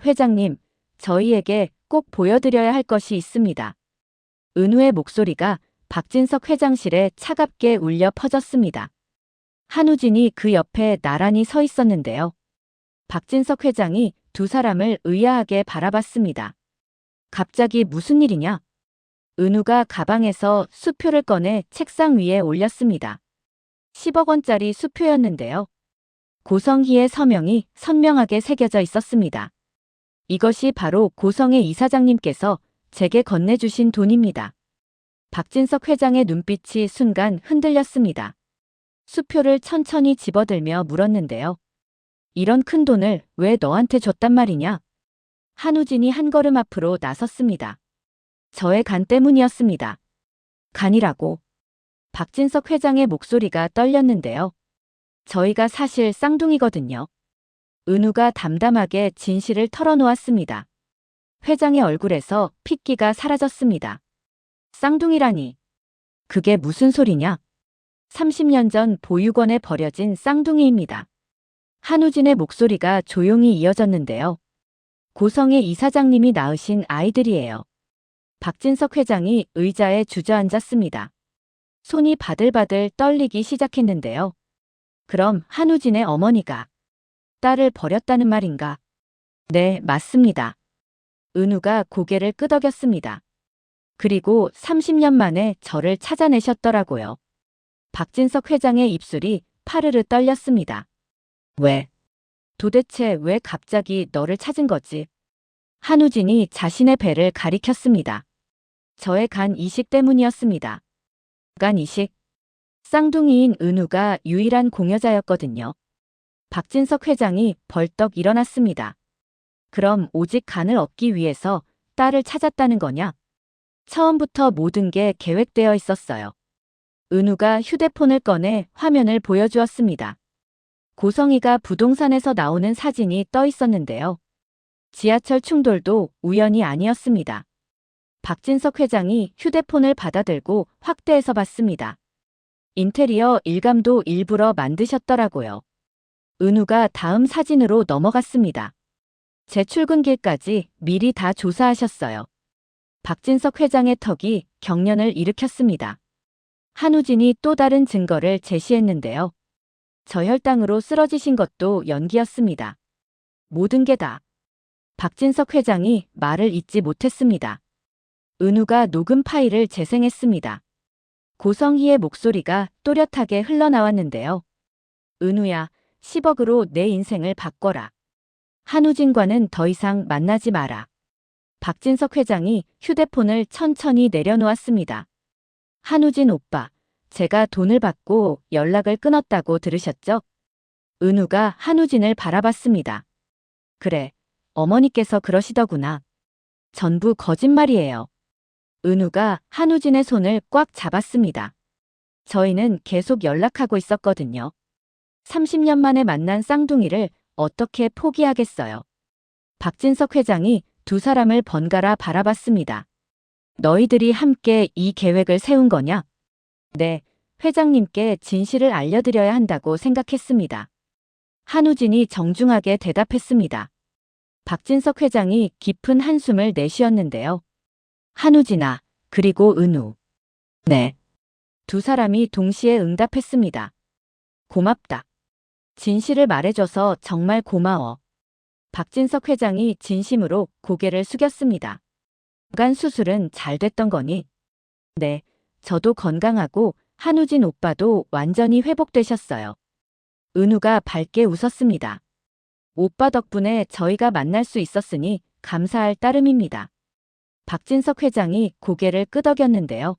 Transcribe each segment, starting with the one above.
회장님, 저희에게 꼭 보여드려야 할 것이 있습니다. 은우의 목소리가 박진석 회장실에 차갑게 울려 퍼졌습니다. 한우진이 그 옆에 나란히 서 있었는데요. 박진석 회장이 두 사람을 의아하게 바라봤습니다. 갑자기 무슨 일이냐? 은우가 가방에서 수표를 꺼내 책상 위에 올렸습니다. 10억 원짜리 수표였는데요. 고성희의 서명이 선명하게 새겨져 있었습니다. 이것이 바로 고성의 이사장님께서 제게 건네주신 돈입니다. 박진석 회장의 눈빛이 순간 흔들렸습니다. 수표를 천천히 집어들며 물었는데요. 이런 큰 돈을 왜 너한테 줬단 말이냐? 한우진이 한 걸음 앞으로 나섰습니다. 저의 간 때문이었습니다. 간이라고. 박진석 회장의 목소리가 떨렸는데요. 저희가 사실 쌍둥이거든요. 은우가 담담하게 진실을 털어놓았습니다. 회장의 얼굴에서 핏기가 사라졌습니다. 쌍둥이라니. 그게 무슨 소리냐? 30년 전 보육원에 버려진 쌍둥이입니다. 한우진의 목소리가 조용히 이어졌는데요. 고성의 이사장님이 낳으신 아이들이에요. 박진석 회장이 의자에 주저앉았습니다. 손이 바들바들 떨리기 시작했는데요. 그럼 한우진의 어머니가 딸을 버렸다는 말인가? 네, 맞습니다. 은우가 고개를 끄덕였습니다. 그리고 30년 만에 저를 찾아내셨더라고요. 박진석 회장의 입술이 파르르 떨렸습니다. 왜? 도대체 왜 갑자기 너를 찾은 거지? 한우진이 자신의 배를 가리켰습니다. 저의 간 이식 때문이었습니다. 간 이식? 쌍둥이인 은우가 유일한 공여자였거든요. 박진석 회장이 벌떡 일어났습니다. 그럼 오직 간을 얻기 위해서 딸을 찾았다는 거냐? 처음부터 모든 게 계획되어 있었어요. 은우가 휴대폰을 꺼내 화면을 보여주었습니다. 고성희가 부동산에서 나오는 사진이 떠 있었는데요. 지하철 충돌도 우연이 아니었습니다. 박진석 회장이 휴대폰을 받아들고 확대해서 봤습니다. 인테리어 일감도 일부러 만드셨더라고요. 은우가 다음 사진으로 넘어갔습니다. 제 출근길까지 미리 다 조사하셨어요. 박진석 회장의 턱이 경련을 일으켰습니다. 한우진이 또 다른 증거를 제시했는데요. 저 혈당으로 쓰러지신 것도 연기였습니다. 모든 게 다. 박진석 회장이 말을 잇지 못했습니다. 은우가 녹음 파일을 재생했습니다. 고성희의 목소리가 또렷하게 흘러나왔는데요. 은우야, 10억으로 내 인생을 바꿔라. 한우진과는 더 이상 만나지 마라. 박진석 회장이 휴대폰을 천천히 내려놓았습니다. 한우진 오빠, 제가 돈을 받고 연락을 끊었다고 들으셨죠? 은우가 한우진을 바라봤습니다. 그래, 어머니께서 그러시더구나. 전부 거짓말이에요. 은우가 한우진의 손을 꽉 잡았습니다. 저희는 계속 연락하고 있었거든요. 30년 만에 만난 쌍둥이를 어떻게 포기하겠어요. 박진석 회장이 두 사람을 번갈아 바라봤습니다. 너희들이 함께 이 계획을 세운 거냐? 네, 회장님께 진실을 알려드려야 한다고 생각했습니다. 한우진이 정중하게 대답했습니다. 박진석 회장이 깊은 한숨을 내쉬었는데요. 한우진아, 그리고 은우. 네. 두 사람이 동시에 응답했습니다. 고맙다. 진실을 말해줘서 정말 고마워. 박진석 회장이 진심으로 고개를 숙였습니다. 간 수술은 잘 됐던 거니? 네, 저도 건강하고 한우진 오빠도 완전히 회복되셨어요. 은우가 밝게 웃었습니다. 오빠 덕분에 저희가 만날 수 있었으니 감사할 따름입니다. 박진석 회장이 고개를 끄덕였는데요.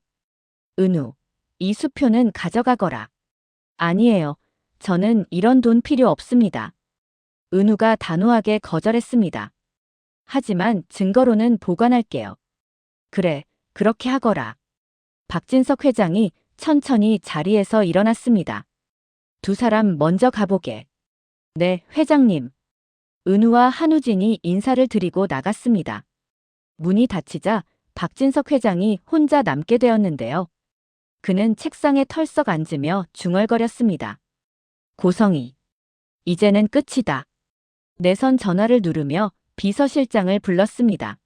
은우, 이 수표는 가져가거라. 아니에요. 저는 이런 돈 필요 없습니다. 은우가 단호하게 거절했습니다. 하지만 증거로는 보관할게요. 그래, 그렇게 하거라. 박진석 회장이 천천히 자리에서 일어났습니다. 두 사람 먼저 가보게. 네, 회장님. 은우와 한우진이 인사를 드리고 나갔습니다. 문이 닫히자 박진석 회장이 혼자 남게 되었는데요. 그는 책상에 털썩 앉으며 중얼거렸습니다. 고성희. 이제는 끝이다. 내선 전화를 누르며 비서실장을 불렀습니다.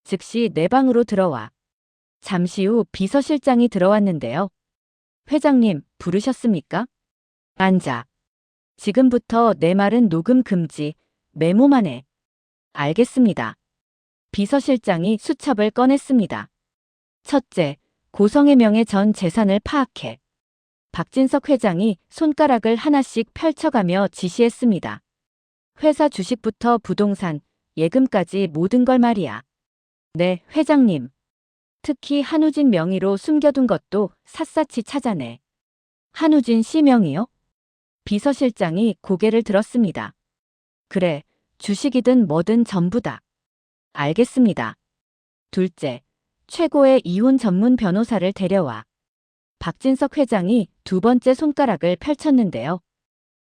즉시 내 방으로 들어와. 잠시 후 비서실장이 들어왔는데요. 회장님, 부르셨습니까? 앉아. 지금부터 내 말은 녹음 금지, 메모만 해. 알겠습니다. 비서실장이 수첩을 꺼냈습니다. 첫째, 고성해명의 전 재산을 파악해. 박진석 회장이 손가락을 하나씩 펼쳐가며 지시했습니다. 회사 주식부터 부동산, 예금까지 모든 걸 말이야. 네, 회장님. 특히 한우진 명의로 숨겨둔 것도 샅샅이 찾아내. 한우진 씨 명의요? 비서실장이 고개를 들었습니다. 그래, 주식이든 뭐든 전부다. 알겠습니다. 둘째, 최고의 이혼 전문 변호사를 데려와. 박진석 회장이 두 번째 손가락을 펼쳤는데요.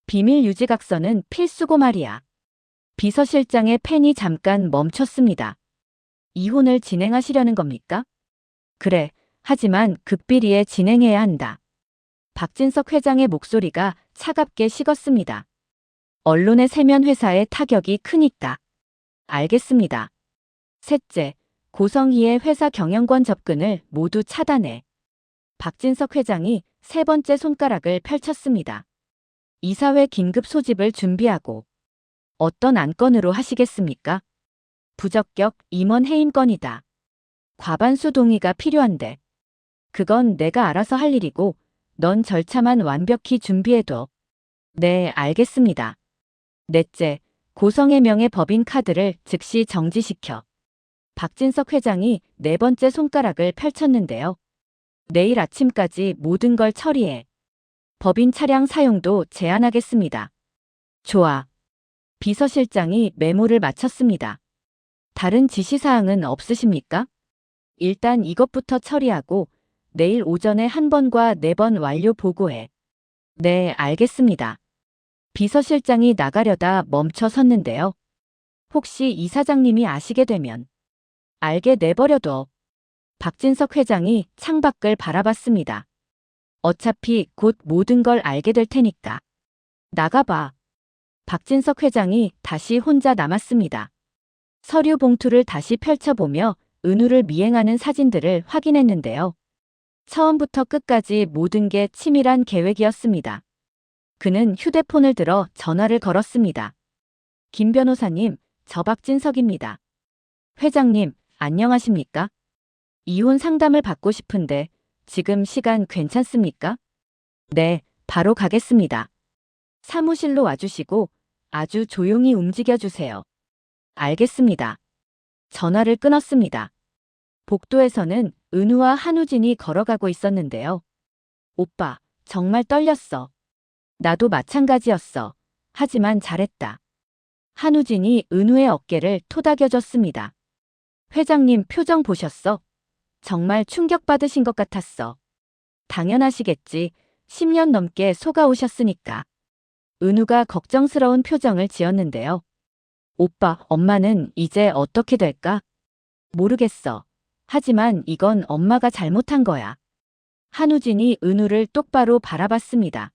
비밀 유지각서는 필수고 말이야. 비서실장의 펜이 잠깐 멈췄습니다. 이혼을 진행하시려는 겁니까? 그래, 하지만 극비리에 진행해야 한다. 박진석 회장의 목소리가 차갑게 식었습니다. 언론의 세면 회사에 타격이 크니까. 알겠습니다. 셋째, 고성희의 회사 경영권 접근을 모두 차단해. 박진석 회장이 세 번째 손가락을 펼쳤습니다. 이사회 긴급 소집을 준비하고. 어떤 안건으로 하시겠습니까? 부적격 임원 해임건이다. 과반수 동의가 필요한데. 그건 내가 알아서 할 일이고 넌 절차만 완벽히 준비해둬. 네, 알겠습니다. 넷째, 고성해명의 법인 카드를 즉시 정지시켜. 박진석 회장이 네 번째 손가락을 펼쳤는데요. 내일 아침까지 모든 걸 처리해. 법인 차량 사용도 제한하겠습니다. 좋아. 비서실장이 메모를 마쳤습니다. 다른 지시사항은 없으십니까? 일단 이것부터 처리하고 내일 오전에 한 번과 네 번 완료 보고해. 네, 알겠습니다. 비서실장이 나가려다 멈춰 섰는데요. 혹시 이사장님이 아시게 되면 알게 내버려둬. 박진석 회장이 창밖을 바라봤습니다. 어차피 곧 모든 걸 알게 될 테니까. 나가봐. 박진석 회장이 다시 혼자 남았습니다. 서류 봉투를 다시 펼쳐보며 은우를 미행하는 사진들을 확인했는데요. 처음부터 끝까지 모든 게 치밀한 계획이었습니다. 그는 휴대폰을 들어 전화를 걸었습니다. 김 변호사님, 저 박진석입니다. 회장님, 안녕하십니까? 이혼 상담을 받고 싶은데 지금 시간 괜찮습니까? 네, 바로 가겠습니다. 사무실로 와주시고 아주 조용히 움직여주세요. 알겠습니다. 전화를 끊었습니다. 복도에서는 은우와 한우진이 걸어가고 있었는데요. 오빠, 정말 떨렸어. 나도 마찬가지였어. 하지만 잘했다. 한우진이 은우의 어깨를 토닥여줬습니다. 회장님 표정 보셨어? 정말 충격받으신 것 같았어. 당연하시겠지. 10년 넘게 속아오셨으니까. 은우가 걱정스러운 표정을 지었는데요. 오빠, 엄마는 이제 어떻게 될까? 모르겠어. 하지만 이건 엄마가 잘못한 거야. 한우진이 은우를 똑바로 바라봤습니다.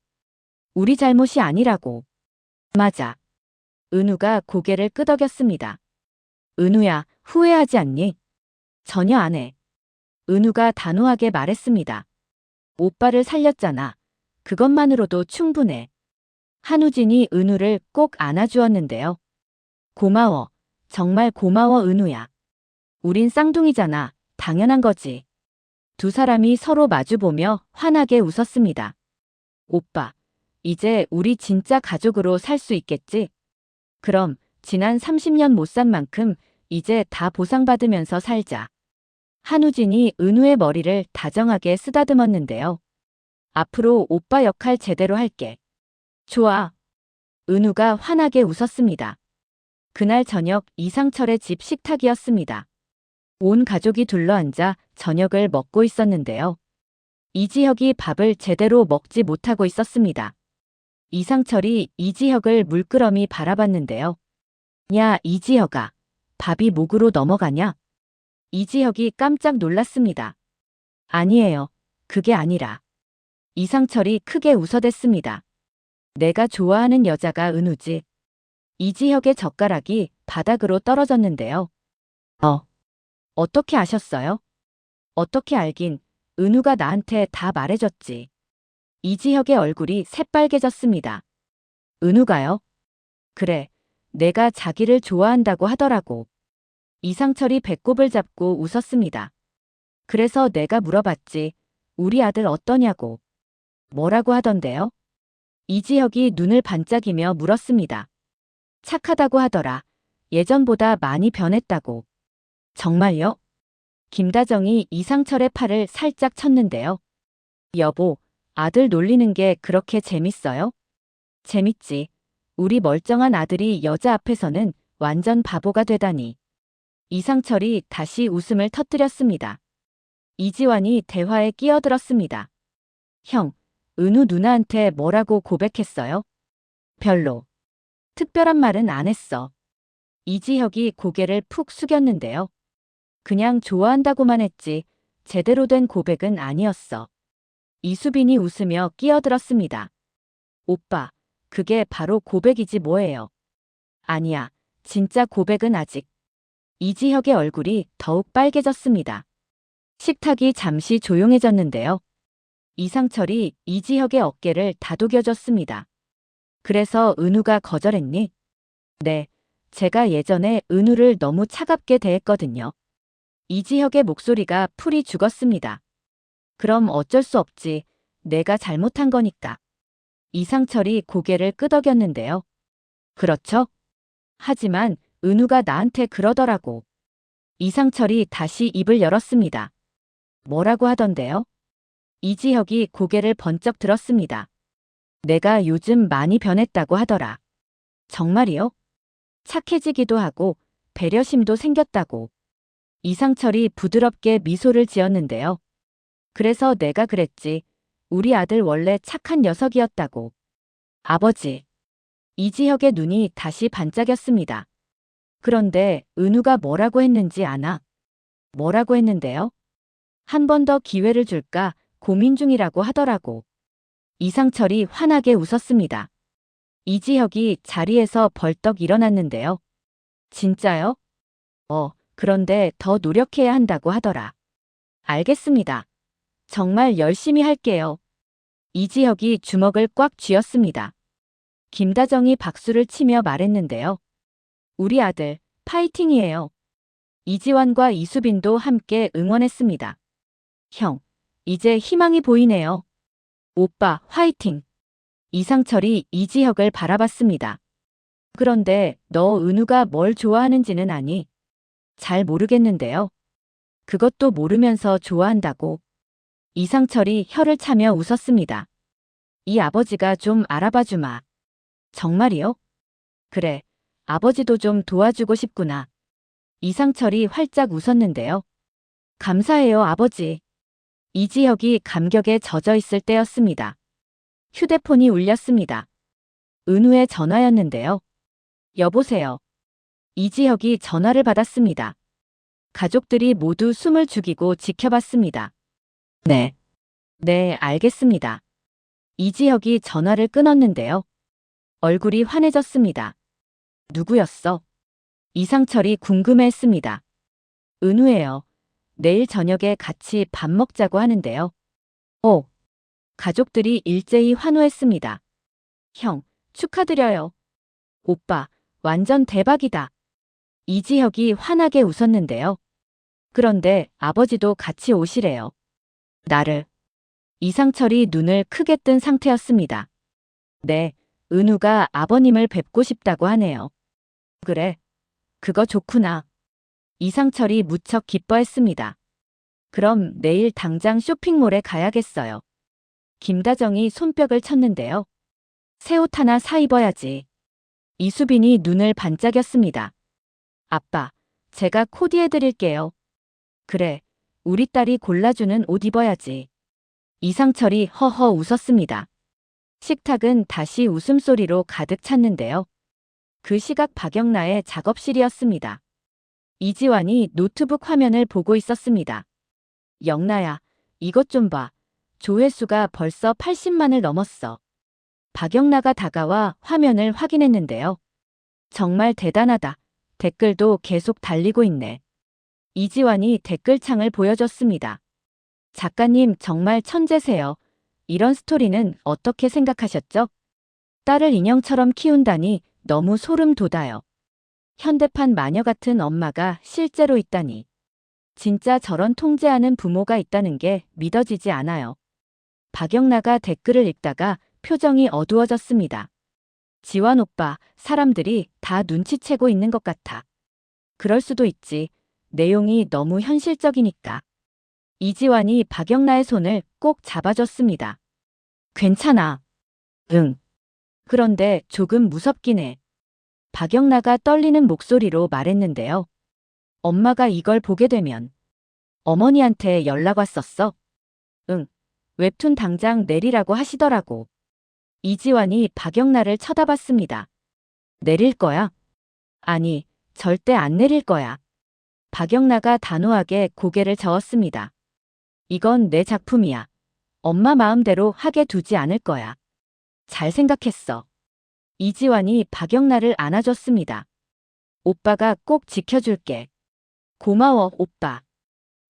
우리 잘못이 아니라고. 맞아. 은우가 고개를 끄덕였습니다. 은우야, 후회하지 않니? 전혀 안 해. 은우가 단호하게 말했습니다. 오빠를 살렸잖아. 그것만으로도 충분해. 한우진이 은우를 꼭 안아주었는데요. 고마워. 정말 고마워, 은우야. 우린 쌍둥이잖아. 당연한 거지. 두 사람이 서로 마주보며 환하게 웃었습니다. 오빠, 이제 우리 진짜 가족으로 살 수 있겠지? 그럼 지난 30년 못 산 만큼 이제 다 보상받으면서 살자. 한우진이 은우의 머리를 다정하게 쓰다듬었는데요. 앞으로 오빠 역할 제대로 할게. 좋아. 은우가 환하게 웃었습니다. 그날 저녁 이상철의 집 식탁이었습니다. 온 가족이 둘러앉아 저녁을 먹고 있었는데요. 이지혁이 밥을 제대로 먹지 못하고 있었습니다. 이상철이 이지혁을 물끄러미 바라봤는데요. 야, 이지혁아, 밥이 목으로 넘어가냐? 이지혁이 깜짝 놀랐습니다. 아니에요. 그게 아니라. 이상철이 크게 웃어댔습니다. 내가 좋아하는 여자가 은우지. 이지혁의 젓가락이 바닥으로 떨어졌는데요. 어떻게 아셨어요? 어떻게 알긴, 은우가 나한테 다 말해줬지. 이지혁의 얼굴이 새빨개졌습니다. 은우가요? 그래, 내가 자기를 좋아한다고 하더라고. 이상철이 배꼽을 잡고 웃었습니다. 그래서 내가 물어봤지. 우리 아들 어떠냐고. 뭐라고 하던데요? 이지혁이 눈을 반짝이며 물었습니다. 착하다고 하더라. 예전보다 많이 변했다고. 정말요? 김다정이 이상철의 팔을 살짝 쳤는데요. 여보, 아들 놀리는 게 그렇게 재밌어요? 재밌지. 우리 멀쩡한 아들이 여자 앞에서는 완전 바보가 되다니. 이상철이 다시 웃음을 터뜨렸습니다. 이지환이 대화에 끼어들었습니다. 형, 은우 누나한테 뭐라고 고백했어요? 별로. 특별한 말은 안 했어. 이지혁이 고개를 푹 숙였는데요. 그냥 좋아한다고만 했지 제대로 된 고백은 아니었어. 이수빈이 웃으며 끼어들었습니다. 오빠, 그게 바로 고백이지 뭐예요. 아니야, 진짜 고백은 아직. 이지혁의 얼굴이 더욱 빨개졌습니다. 식탁이 잠시 조용해졌는데요. 이상철이 이지혁의 어깨를 다독여줬습니다. 그래서 은우가 거절했니? 네, 제가 예전에 은우를 너무 차갑게 대했거든요. 이지혁의 목소리가 풀이 죽었습니다. 그럼 어쩔 수 없지. 내가 잘못한 거니까. 이상철이 고개를 끄덕였는데요. 그렇죠? 하지만 은우가 나한테 그러더라고. 이상철이 다시 입을 열었습니다. 뭐라고 하던데요? 이지혁이 고개를 번쩍 들었습니다. 내가 요즘 많이 변했다고 하더라. 정말이요? 착해지기도 하고 배려심도 생겼다고. 이상철이 부드럽게 미소를 지었는데요. 그래서 내가 그랬지. 우리 아들 원래 착한 녀석이었다고. 아버지. 이지혁의 눈이 다시 반짝였습니다. 그런데 은우가 뭐라고 했는지 아나? 뭐라고 했는데요? 한 번 더 기회를 줄까 고민 중이라고 하더라고. 이상철이 환하게 웃었습니다. 이지혁이 자리에서 벌떡 일어났는데요. 진짜요? 그런데 더 노력해야 한다고 하더라. 알겠습니다. 정말 열심히 할게요. 이지혁이 주먹을 꽉 쥐었습니다. 김다정이 박수를 치며 말했는데요. 우리 아들, 파이팅이에요. 이지환과 이수빈도 함께 응원했습니다. 형, 이제 희망이 보이네요. 오빠, 화이팅! 이상철이 이지혁을 바라봤습니다. 그런데 너 은우가 뭘 좋아하는지는 아니? 잘 모르겠는데요. 그것도 모르면서 좋아한다고. 이상철이 혀를 차며 웃었습니다. 이 아버지가 좀 알아봐 주마. 정말이요? 그래, 아버지도 좀 도와주고 싶구나. 이상철이 활짝 웃었는데요. 감사해요, 아버지. 이지혁이 감격에 젖어 있을 때였습니다. 휴대폰이 울렸습니다. 은우의 전화였는데요. 여보세요. 이지혁이 전화를 받았습니다. 가족들이 모두 숨을 죽이고 지켜봤습니다. 네. 네, 알겠습니다. 이지혁이 전화를 끊었는데요. 얼굴이 환해졌습니다. 누구였어? 이상철이 궁금해했습니다. 은우예요. 내일 저녁에 같이 밥 먹자고 하는데요. 가족들이 일제히 환호했습니다. 형, 축하드려요. 오빠, 완전 대박이다. 이지혁이 환하게 웃었는데요. 그런데 아버지도 같이 오시래요. 나를. 이상철이 눈을 크게 뜬 상태였습니다. 네, 은우가 아버님을 뵙고 싶다고 하네요. 그래, 그거 좋구나. 이상철이 무척 기뻐했습니다. 그럼 내일 당장 쇼핑몰에 가야겠어요. 김다정이 손뼉을 쳤는데요. 새 옷 하나 사 입어야지. 이수빈이 눈을 반짝였습니다. 아빠, 제가 코디해드릴게요. 그래, 우리 딸이 골라주는 옷 입어야지. 이상철이 허허 웃었습니다. 식탁은 다시 웃음소리로 가득 찼는데요. 그 시각 박영나의 작업실이었습니다. 이지환이 노트북 화면을 보고 있었습니다. 영나야, 이것 좀 봐. 조회수가 벌써 80만을 넘었어. 박영나가 다가와 화면을 확인했는데요. 정말 대단하다. 댓글도 계속 달리고 있네. 이지환이 댓글창을 보여줬습니다. 작가님 정말 천재세요. 이런 스토리는 어떻게 생각하셨죠? 딸을 인형처럼 키운다니 너무 소름 돋아요. 현대판 마녀 같은 엄마가 실제로 있다니. 진짜 저런 통제하는 부모가 있다는 게 믿어지지 않아요. 박영나가 댓글을 읽다가 표정이 어두워졌습니다. 지환 오빠, 사람들이 다 눈치채고 있는 것 같아. 그럴 수도 있지. 내용이 너무 현실적이니까. 이지환이 박영나의 손을 꼭 잡아줬습니다. 괜찮아. 응. 그런데 조금 무섭긴 해. 박영나가 떨리는 목소리로 말했는데요. 엄마가 이걸 보게 되면 어머니한테 연락 왔었어? 응. 웹툰 당장 내리라고 하시더라고. 이지환이 박영나를 쳐다봤습니다. 내릴 거야? 아니, 절대 안 내릴 거야. 박영나가 단호하게 고개를 저었습니다. 이건 내 작품이야. 엄마 마음대로 하게 두지 않을 거야. 잘 생각했어. 이지환이 박영나를 안아줬습니다. 오빠가 꼭 지켜줄게. 고마워, 오빠.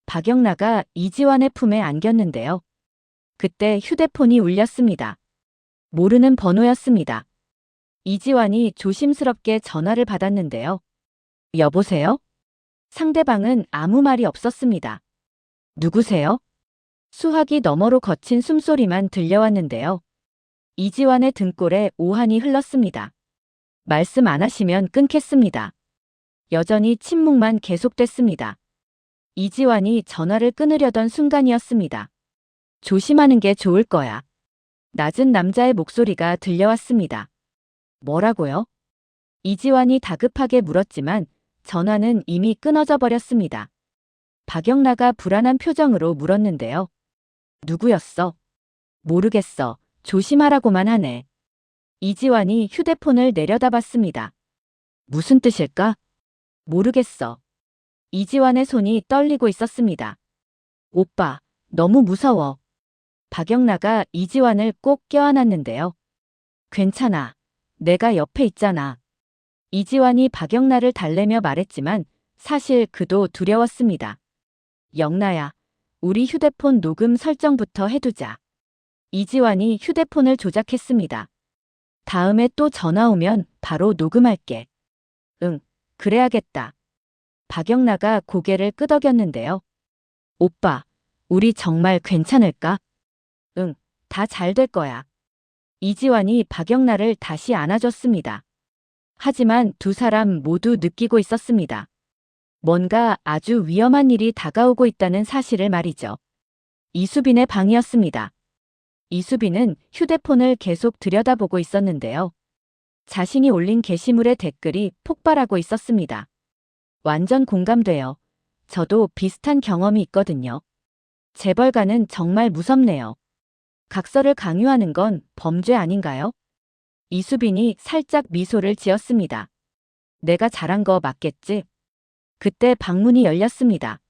박영나가 이지환의 품에 안겼는데요. 그때 휴대폰이 울렸습니다. 모르는 번호였습니다. 이지환이 조심스럽게 전화를 받았는데요. 여보세요? 상대방은 아무 말이 없었습니다. 누구세요? 수화기 너머로 거친 숨소리만 들려왔는데요. 이지환의 등골에 오한이 흘렀습니다. 말씀 안 하시면 끊겠습니다. 여전히 침묵만 계속됐습니다. 이지환이 전화를 끊으려던 순간이었습니다. 조심하는 게 좋을 거야. 낮은 남자의 목소리가 들려왔습니다. 뭐라고요? 이지환이 다급하게 물었지만 전화는 이미 끊어져 버렸습니다. 박영나가 불안한 표정으로 물었는데요. 누구였어? 모르겠어. 조심하라고만 하네. 이지환이 휴대폰을 내려다봤습니다. 무슨 뜻일까? 모르겠어. 이지환의 손이 떨리고 있었습니다. 오빠, 너무 무서워. 박영나가 이지환을 꼭 껴안았는데요. 괜찮아. 내가 옆에 있잖아. 이지환이 박영나를 달래며 말했지만 사실 그도 두려웠습니다. 영나야, 우리 휴대폰 녹음 설정부터 해두자. 이지환이 휴대폰을 조작했습니다. 다음에 또 전화 오면 바로 녹음할게. 응, 그래야겠다. 박영나가 고개를 끄덕였는데요. 오빠, 우리 정말 괜찮을까? 응, 다 잘 될 거야. 이지환이 박영나를 다시 안아줬습니다. 하지만 두 사람 모두 느끼고 있었습니다. 뭔가 아주 위험한 일이 다가오고 있다는 사실을 말이죠. 이수빈의 방이었습니다. 이수빈은 휴대폰을 계속 들여다보고 있었는데요. 자신이 올린 게시물의 댓글이 폭발하고 있었습니다. 완전 공감돼요. 저도 비슷한 경험이 있거든요. 재벌가는 정말 무섭네요. 각서를 강요하는 건 범죄 아닌가요? 이수빈이 살짝 미소를 지었습니다. 내가 잘한 거 맞겠지? 그때 방문이 열렸습니다.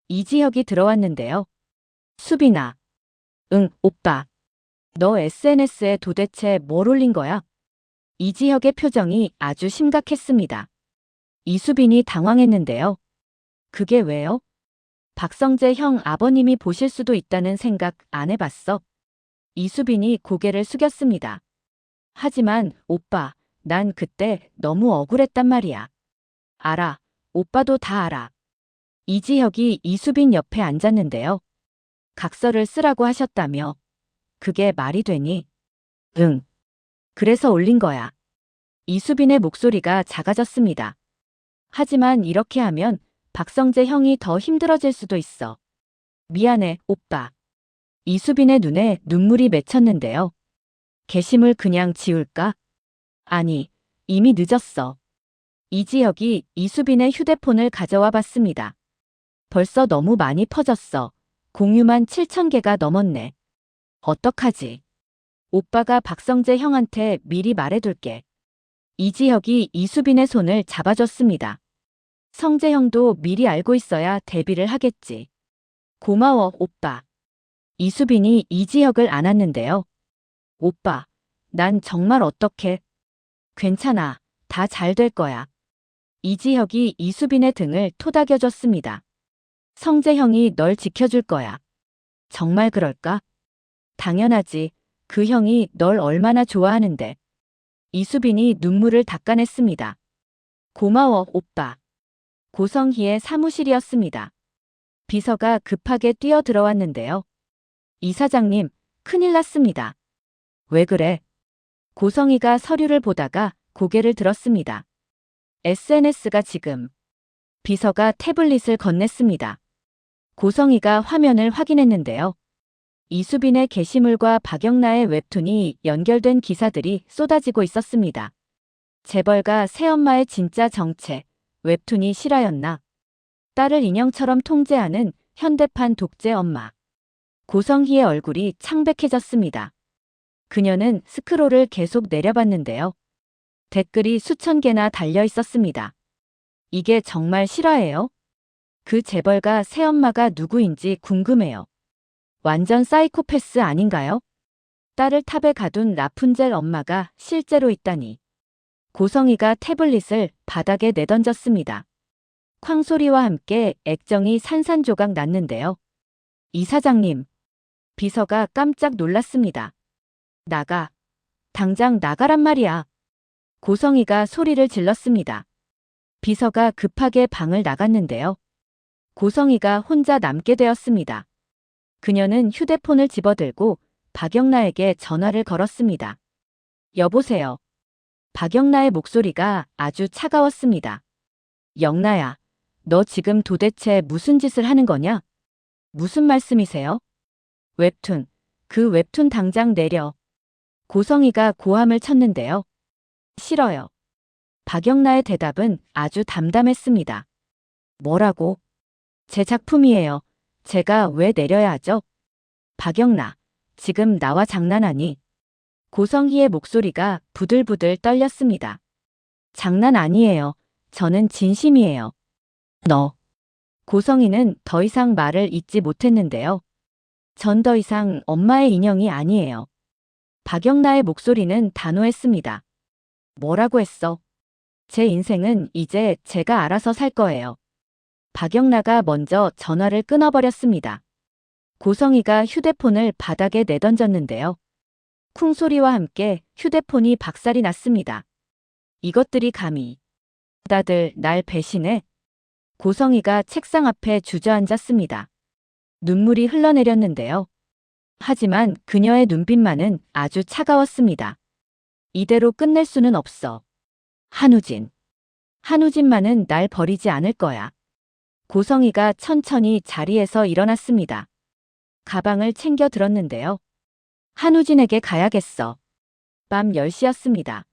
이지혁이 들어왔는데요. 수빈아. 응, 오빠. 너 SNS에 도대체 뭘 올린 거야? 이지혁의 표정이 아주 심각했습니다. 이수빈이 당황했는데요. 그게 왜요? 박성재 형 아버님이 보실 수도 있다는 생각 안 해봤어? 이수빈이 고개를 숙였습니다. 하지만 오빠, 난 그때 너무 억울했단 말이야. 알아. 오빠도 다 알아. 이지혁이 이수빈 옆에 앉았는데요. 각서를 쓰라고 하셨다며. 그게 말이 되니? 응. 그래서 올린 거야. 이수빈의 목소리가 작아졌습니다. 하지만 이렇게 하면 박성재 형이 더 힘들어질 수도 있어. 미안해, 오빠. 이수빈의 눈에 눈물이 맺혔는데요. 게시물 그냥 지울까? 아니, 이미 늦었어. 이지혁이 이수빈의 휴대폰을 가져와 봤습니다. 벌써 너무 많이 퍼졌어. 공유만 7,000개가 넘었네. 어떡하지? 오빠가 박성재 형한테 미리 말해둘게. 이지혁이 이수빈의 손을 잡아줬습니다. 성재 형도 미리 알고 있어야 대비를 하겠지. 고마워, 오빠. 이수빈이 이지혁을 안았는데요. 오빠, 난 정말 어떡해? 괜찮아. 다 잘 될 거야. 이지혁이 이수빈의 등을 토닥여줬습니다. 성재 형이 널 지켜줄 거야. 정말 그럴까? 당연하지. 그 형이 널 얼마나 좋아하는데. 이수빈이 눈물을 닦아냈습니다. 고마워, 오빠. 고성희의 사무실이었습니다. 비서가 급하게 뛰어들어왔는데요. 이사장님, 큰일 났습니다. 왜 그래? 고성희가 서류를 보다가 고개를 들었습니다. SNS가 지금. 비서가 태블릿을 건넸습니다. 고성희가 화면을 확인했는데요. 이수빈의 게시물과 박영나의 웹툰이 연결된 기사들이 쏟아지고 있었습니다. 재벌가 새엄마의 진짜 정체, 웹툰이 실화였나? 딸을 인형처럼 통제하는 현대판 독재 엄마. 고성희의 얼굴이 창백해졌습니다. 그녀는 스크롤을 계속 내려봤는데요. 댓글이 수천 개나 달려 있었습니다. 이게 정말 실화예요? 그 재벌가 새엄마가 누구인지 궁금해요. 완전 사이코패스 아닌가요? 딸을 탑에 가둔 라푼젤 엄마가 실제로 있다니. 고성희가 태블릿을 바닥에 내던졌습니다. 쾅 소리와 함께 액정이 산산조각 났는데요. 이사장님. 비서가 깜짝 놀랐습니다. 나가. 당장 나가란 말이야. 고성희가 소리를 질렀습니다. 비서가 급하게 방을 나갔는데요. 고성희가 혼자 남게 되었습니다. 그녀는 휴대폰을 집어들고 박영나에게 전화를 걸었습니다. 여보세요. 박영나의 목소리가 아주 차가웠습니다. 영나야, 너 지금 도대체 무슨 짓을 하는 거냐? 무슨 말씀이세요? 웹툰, 그 웹툰 당장 내려. 고성희가 고함을 쳤는데요. 싫어요. 박영나의 대답은 아주 담담했습니다. 뭐라고? 제 작품이에요. 제가 왜 내려야 하죠? 박영나, 지금 나와 장난하니? 고성희의 목소리가 부들부들 떨렸습니다. 장난 아니에요. 저는 진심이에요. 너. 고성희는 더 이상 말을 잇지 못했는데요. 전 더 이상 엄마의 인형이 아니에요. 박영나의 목소리는 단호했습니다. 뭐라고 했어? 제 인생은 이제 제가 알아서 살 거예요. 박영나가 먼저 전화를 끊어버렸습니다. 고성희가 휴대폰을 바닥에 내던졌는데요. 쿵 소리와 함께 휴대폰이 박살이 났습니다. 이것들이 감히. 다들 날 배신해? 고성희가 책상 앞에 주저앉았습니다. 눈물이 흘러내렸는데요. 하지만 그녀의 눈빛만은 아주 차가웠습니다. 이대로 끝낼 수는 없어. 한우진. 한우진만은 날 버리지 않을 거야. 고성희가 천천히 자리에서 일어났습니다. 가방을 챙겨 들었는데요. 한우진에게 가야겠어. 밤 10시였습니다.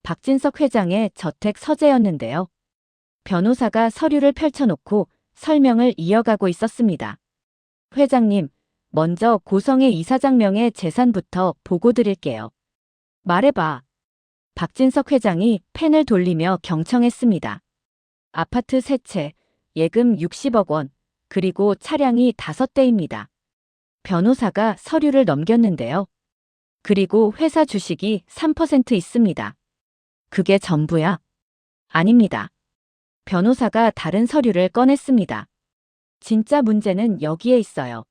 박진석 회장의 저택 서재였는데요. 변호사가 서류를 펼쳐놓고 설명을 이어가고 있었습니다. 회장님, 먼저 고성의 이사장 명의 재산부터 보고 드릴게요. 말해봐. 박진석 회장이 펜을 돌리며 경청했습니다. 아파트 3채, 예금 60억 원, 그리고 차량이 5대입니다. 변호사가 서류를 넘겼는데요. 그리고 회사 주식이 3% 있습니다. 그게 전부야? 아닙니다. 변호사가 다른 서류를 꺼냈습니다. 진짜 문제는 여기에 있어요.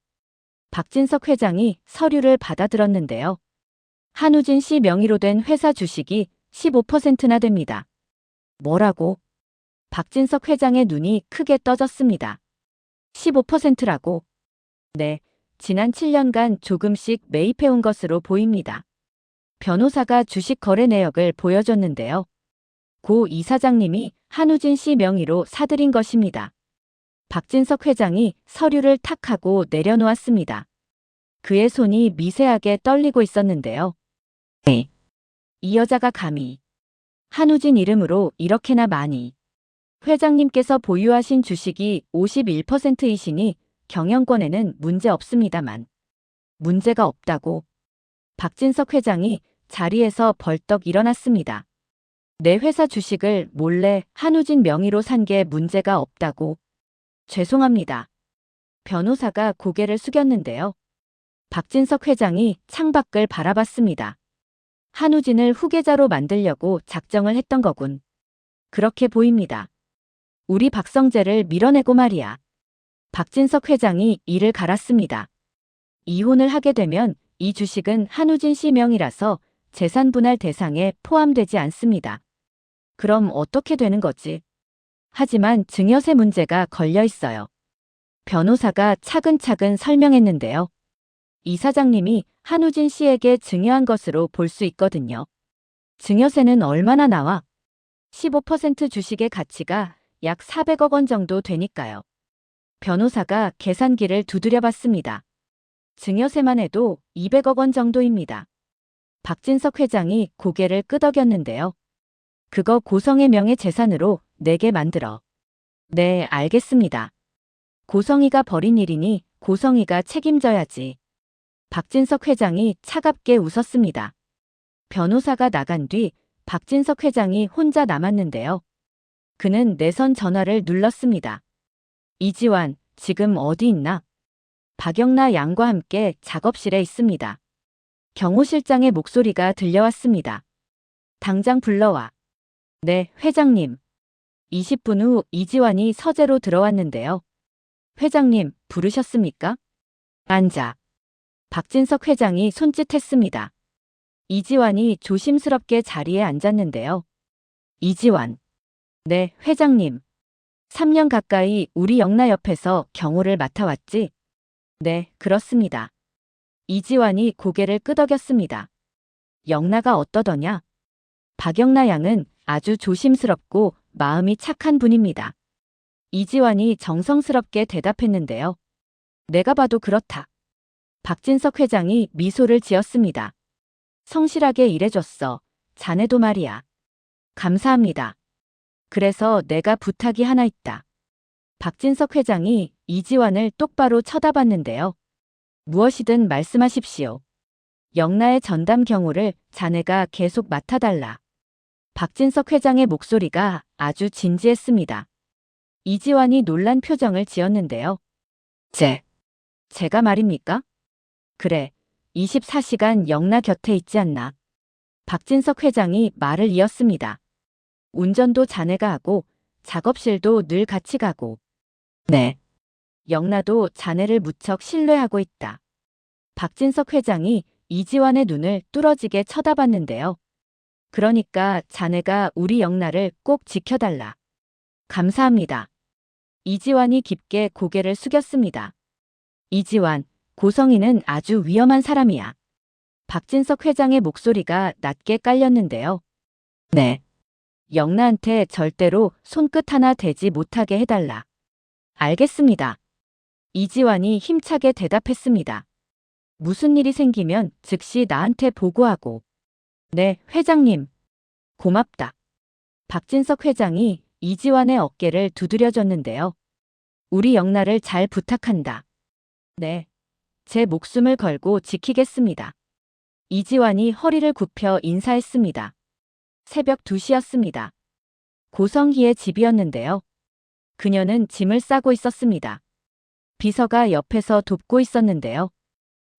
박진석 회장이 서류를 받아들었는데요. 한우진 씨 명의로 된 회사 주식이 15%나 됩니다. 뭐라고? 박진석 회장의 눈이 크게 떠졌습니다. 15%라고? 네, 지난 7년간 조금씩 매입해온 것으로 보입니다. 변호사가 주식 거래 내역을 보여줬는데요. 고 이사장님이 한우진 씨 명의로 사들인 것입니다. 박진석 회장이 서류를 탁 하고 내려놓았습니다. 그의 손이 미세하게 떨리고 있었는데요. 네. 이 여자가 감히 한우진 이름으로 이렇게나 많이. 회장님께서 보유하신 주식이 51%이시니 경영권에는 문제 없습니다만. 문제가 없다고. 박진석 회장이 자리에서 벌떡 일어났습니다. 내 회사 주식을 몰래 한우진 명의로 산 게 문제가 없다고. 죄송합니다. 변호사가 고개를 숙였는데요. 박진석 회장이 창밖을 바라봤습니다. 한우진을 후계자로 만들려고 작정을 했던 거군. 그렇게 보입니다. 우리 박성재를 밀어내고 말이야. 박진석 회장이 이를 갈았습니다. 이혼을 하게 되면 이 주식은 한우진 씨 명이라서 재산 분할 대상에 포함되지 않습니다. 그럼 어떻게 되는 거지? 하지만 증여세 문제가 걸려 있어요. 변호사가 차근차근 설명했는데요. 이 사장님이 한우진 씨에게 증여한 것으로 볼 수 있거든요. 증여세는 얼마나 나와? 15% 주식의 가치가 약 400억 원 정도 되니까요. 변호사가 계산기를 두드려 봤습니다. 증여세만 해도 200억 원 정도입니다. 박진석 회장이 고개를 끄덕였는데요. 그거 고성의 명의 재산으로 내게 만들어. 네, 알겠습니다. 고성이가 벌인 일이니 고성이가 책임져야지. 박진석 회장이 차갑게 웃었습니다. 변호사가 나간 뒤 박진석 회장이 혼자 남았는데요. 그는 내선 전화를 눌렀습니다. 이지환, 지금 어디 있나? 박영나 양과 함께 작업실에 있습니다. 경호 실장의 목소리가 들려왔습니다. 당장 불러와. 네, 회장님. 20분 후 이지환이 서재로 들어왔는데요. 회장님, 부르셨습니까? 앉아. 박진석 회장이 손짓했습니다. 이지환이 조심스럽게 자리에 앉았는데요. 이지환. 네, 회장님. 3년 가까이 우리 영나 옆에서 경호를 맡아왔지? 네, 그렇습니다. 이지환이 고개를 끄덕였습니다. 영나가 어떠더냐? 박영나 양은 아주 조심스럽고 마음이 착한 분입니다. 이지환이 정성스럽게 대답했는데요. 내가 봐도 그렇다. 박진석 회장이 미소를 지었습니다. 성실하게 일해줬어. 자네도 말이야. 감사합니다. 그래서 내가 부탁이 하나 있다. 박진석 회장이 이지환을 똑바로 쳐다봤는데요. 무엇이든 말씀하십시오. 영나의 전담 경호를 자네가 계속 맡아달라. 박진석 회장의 목소리가 아주 진지했습니다. 이지환이 놀란 표정을 지었는데요. 제가 말입니까? 그래, 24시간 영나 곁에 있지 않나. 박진석 회장이 말을 이었습니다. 운전도 자네가 하고 작업실도 늘 같이 가고. 네. 영나도 자네를 무척 신뢰하고 있다. 박진석 회장이 이지환의 눈을 뚫어지게 쳐다봤는데요. 그러니까 자네가 우리 영나를 꼭 지켜달라. 감사합니다. 이지환이 깊게 고개를 숙였습니다. 이지환, 고성이는 아주 위험한 사람이야. 박진석 회장의 목소리가 낮게 깔렸는데요. 네. 영나한테 절대로 손끝 하나 대지 못하게 해달라. 알겠습니다. 이지환이 힘차게 대답했습니다. 무슨 일이 생기면 즉시 나한테 보고하고. 네, 회장님. 고맙다. 박진석 회장이 이지환의 어깨를 두드려줬는데요. 우리 영나를 잘 부탁한다. 네. 제 목숨을 걸고 지키겠습니다. 이지환이 허리를 굽혀 인사했습니다. 새벽 2시였습니다. 고성희의 집이었는데요. 그녀는 짐을 싸고 있었습니다. 비서가 옆에서 돕고 있었는데요.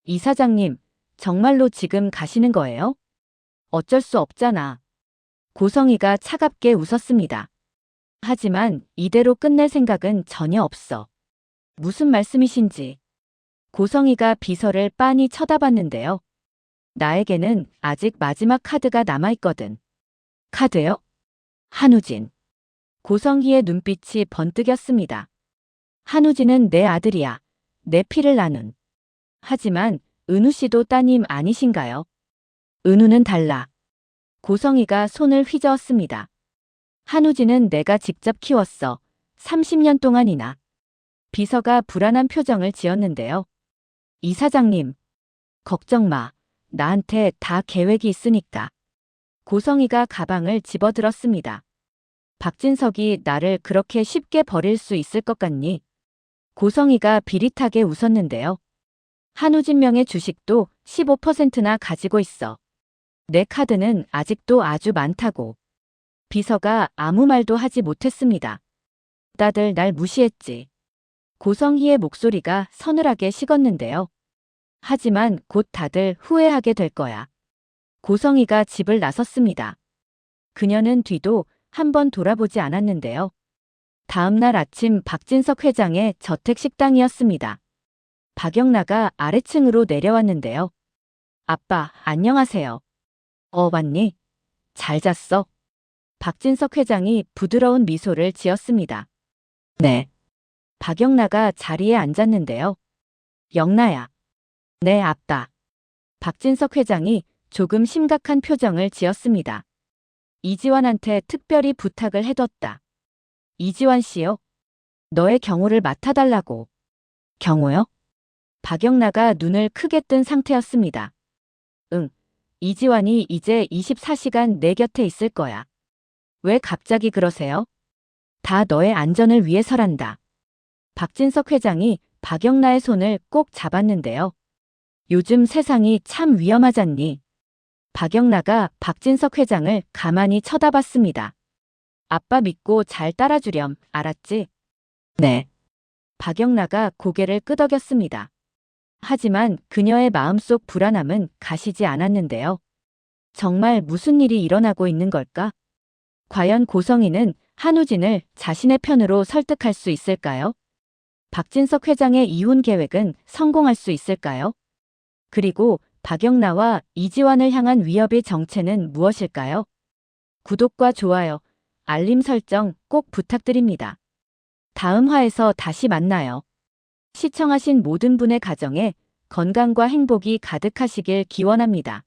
이 사장님, 정말로 지금 가시는 거예요? 어쩔 수 없잖아. 고성희가 차갑게 웃었습니다. 하지만 이대로 끝낼 생각은 전혀 없어. 무슨 말씀이신지. 고성희가 비서를 빤히 쳐다봤는데요. 나에게는 아직 마지막 카드가 남아있거든. 카드요? 한우진. 고성희의 눈빛이 번뜩였습니다. 한우진은 내 아들이야. 내 피를 나눈. 하지만 은우 씨도 따님 아니신가요? 은우는 달라. 고성희가 손을 휘저었습니다. 한우진은 내가 직접 키웠어. 30년 동안이나. 비서가 불안한 표정을 지었는데요. 이 사장님. 걱정 마. 나한테 다 계획이 있으니까. 고성희가 가방을 집어들었습니다. 박진석이 나를 그렇게 쉽게 버릴 수 있을 것 같니? 고성희가 비릿하게 웃었는데요. 한우진 명의 주식도 15%나 가지고 있어. 내 카드는 아직도 아주 많다고. 비서가 아무 말도 하지 못했습니다. 다들 날 무시했지. 고성희의 목소리가 서늘하게 식었는데요. 하지만 곧 다들 후회하게 될 거야. 고성희가 집을 나섰습니다. 그녀는 뒤도 한번 돌아보지 않았는데요. 다음 날 아침 박진석 회장의 저택 식당이었습니다. 박영나가 아래층으로 내려왔는데요. 아빠, 안녕하세요. 왔니? 잘 잤어? 박진석 회장이 부드러운 미소를 지었습니다. 네. 박영나가 자리에 앉았는데요. 영나야. 네, 아빠. 박진석 회장이 조금 심각한 표정을 지었습니다. 이지환한테 특별히 부탁을 해뒀다. 이지환 씨요? 너의 경호를 맡아달라고. 경호요? 박영나가 눈을 크게 뜬 상태였습니다. 응. 이지환이 이제 24시간 내 곁에 있을 거야. 왜 갑자기 그러세요? 다 너의 안전을 위해서란다. 박진석 회장이 박영나의 손을 꼭 잡았는데요. 요즘 세상이 참 위험하잖니. 박영나가 박진석 회장을 가만히 쳐다봤습니다. 아빠 믿고 잘 따라주렴, 알았지? 네. 박영나가 고개를 끄덕였습니다. 하지만 그녀의 마음속 불안함은 가시지 않았는데요. 정말 무슨 일이 일어나고 있는 걸까? 과연 고성희는 한우진을 자신의 편으로 설득할 수 있을까요? 박진석 회장의 이혼 계획은 성공할 수 있을까요? 그리고 박영나와 이지환을 향한 위협의 정체는 무엇일까요? 구독과 좋아요, 알림 설정 꼭 부탁드립니다. 다음 화에서 다시 만나요. 시청하신 모든 분의 가정에 건강과 행복이 가득하시길 기원합니다.